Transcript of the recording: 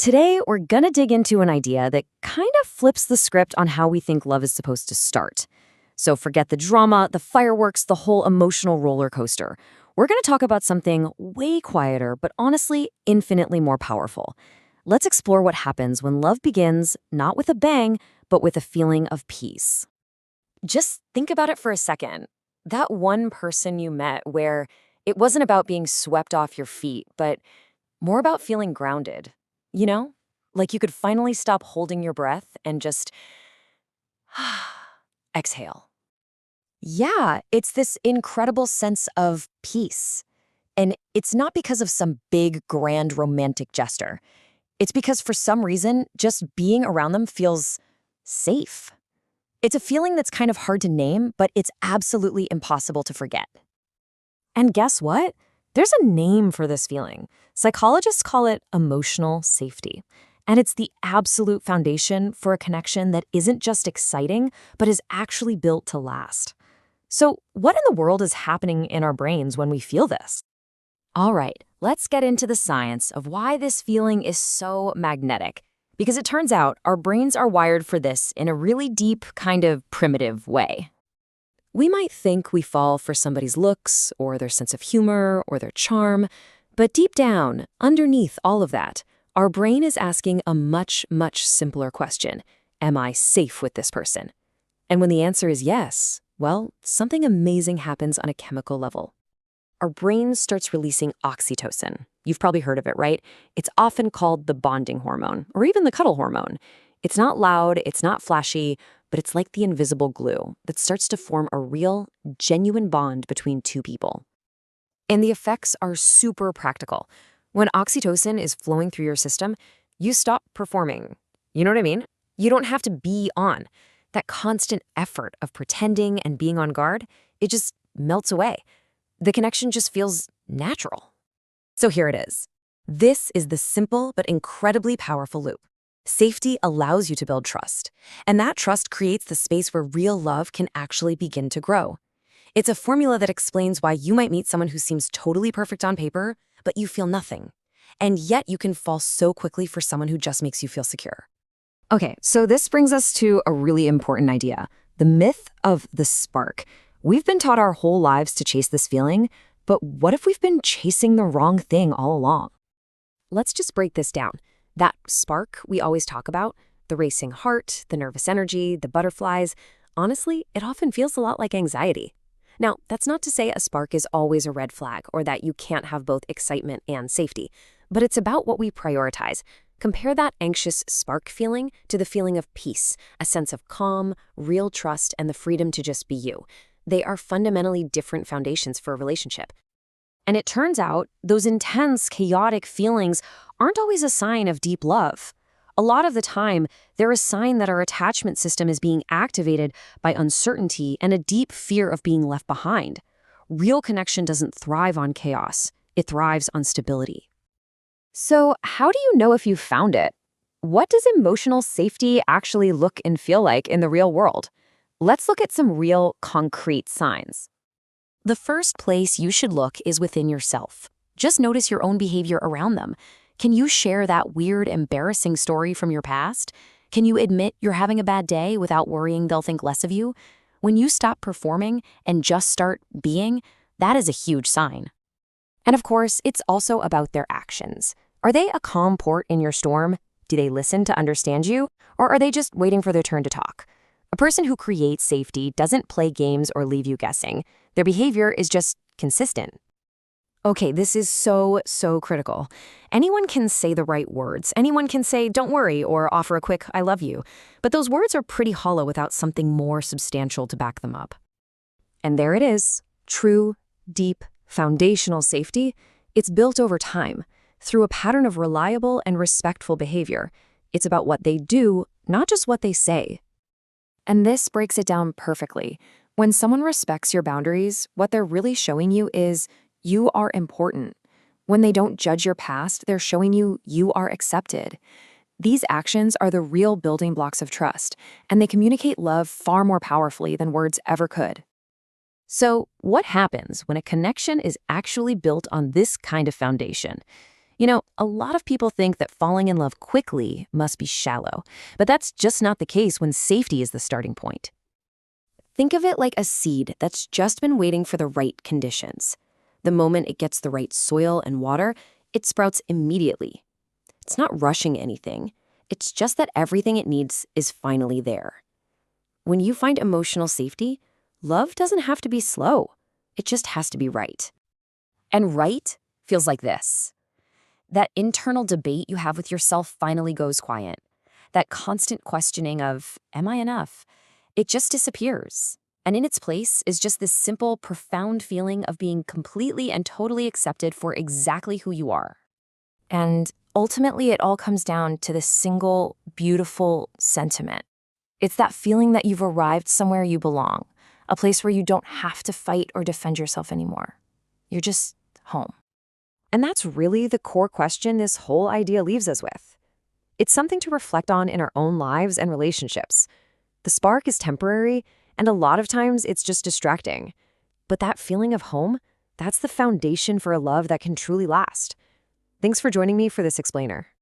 Today, we're gonna dig into an idea that kind of flips the script on how we think love is supposed to start. So forget the drama, the fireworks, the whole emotional roller coaster. We're gonna talk about something way quieter, but honestly, infinitely more powerful. Let's explore what happens when love begins, not with a bang, but with a feeling of peace. Just think about it for a second. That one person you met where it wasn't about being swept off your feet, but more about feeling grounded. You know? Like you could finally stop holding your breath and just exhale. Yeah, it's this incredible sense of peace. And it's not because of some big, grand romantic gesture. It's because for some reason, just being around them feels safe. It's a feeling that's kind of hard to name, but it's absolutely impossible to forget. And guess what? There's a name for this feeling. Psychologists call it emotional safety. And it's the absolute foundation for a connection that isn't just exciting, but is actually built to last. So, what in the world is happening in our brains when we feel this? All right, let's get into the science of why this feeling is so magnetic. Because it turns out our brains are wired for this in a really deep, kind of primitive way. We might think we fall for somebody's looks, or their sense of humor, or their charm, but deep down, underneath all of that, our brain is asking a much, much simpler question. Am I safe with this person? And when the answer is yes, well, something amazing happens on a chemical level. Our brain starts releasing oxytocin. You've probably heard of it, right? It's often called the bonding hormone, or even the cuddle hormone. It's not loud, it's not flashy, but it's like the invisible glue that starts to form a real, genuine bond between two people. And the effects are super practical. When oxytocin is flowing through your system, you stop performing. You know what I mean? You don't have to be on. That constant effort of pretending and being on guard, it just melts away. The connection just feels natural. So here it is. This is the simple but incredibly powerful loop. Safety allows you to build trust, and that trust creates the space where real love can actually begin to grow. It's a formula that explains why you might meet someone who seems totally perfect on paper, but you feel nothing. And yet you can fall so quickly for someone who just makes you feel secure. Okay, so this brings us to a really important idea, the myth of the spark. We've been taught our whole lives to chase this feeling, but what if we've been chasing the wrong thing all along? Let's just break this down. That spark we always talk about, the racing heart, the nervous energy, the butterflies, honestly, it often feels a lot like anxiety. Now, that's not to say a spark is always a red flag or that you can't have both excitement and safety, but it's about what we prioritize. Compare that anxious spark feeling to the feeling of peace, a sense of calm, real trust, and the freedom to just be you. They are fundamentally different foundations for a relationship. And it turns out those intense, chaotic feelings aren't always a sign of deep love. A lot of the time, they're a sign that our attachment system is being activated by uncertainty and a deep fear of being left behind. Real connection doesn't thrive on chaos. It thrives on stability. So, how do you know if you've found it? What does emotional safety actually look and feel like in the real world? Let's look at some real, concrete signs. The first place you should look is within yourself. Just notice your own behavior around them. Can you share that weird, embarrassing story from your past? Can you admit you're having a bad day without worrying they'll think less of you? When you stop performing and just start being, that is a huge sign. And of course, it's also about their actions. Are they a calm port in your storm? Do they listen to understand you? Or are they just waiting for their turn to talk? A person who creates safety doesn't play games or leave you guessing. Their behavior is just consistent. Okay, this is so critical. Anyone can say the right words. Anyone can say, don't worry, or offer a quick, I love you. But those words are pretty hollow without something more substantial to back them up. And there it is. True, deep, foundational safety. It's built over time, through a pattern of reliable and respectful behavior. It's about what they do, not just what they say. And this breaks it down perfectly. When someone respects your boundaries, what they're really showing you is you are important. When they don't judge your past, they're showing you you are accepted. These actions are the real building blocks of trust, and they communicate love far more powerfully than words ever could. So, what happens when a connection is actually built on this kind of foundation? A lot of people think that falling in love quickly must be shallow, but that's just not the case when safety is the starting point. Think of it like a seed that's just been waiting for the right conditions. The moment it gets the right soil and water, it sprouts immediately. It's not rushing anything. It's just that everything it needs is finally there. When you find emotional safety, love doesn't have to be slow. It just has to be right. And right feels like this. That internal debate you have with yourself finally goes quiet. That constant questioning of, am I enough? It just disappears. And in its place is just this simple, profound feeling of being completely and totally accepted for exactly who you are. And ultimately, it all comes down to this single, beautiful sentiment. It's that feeling that you've arrived somewhere you belong, a place where you don't have to fight or defend yourself anymore. You're just home. And that's really the core question this whole idea leaves us with. It's something to reflect on in our own lives and relationships. The spark is temporary, and a lot of times it's just distracting. But that feeling of home, that's the foundation for a love that can truly last. Thanks for joining me for this explainer.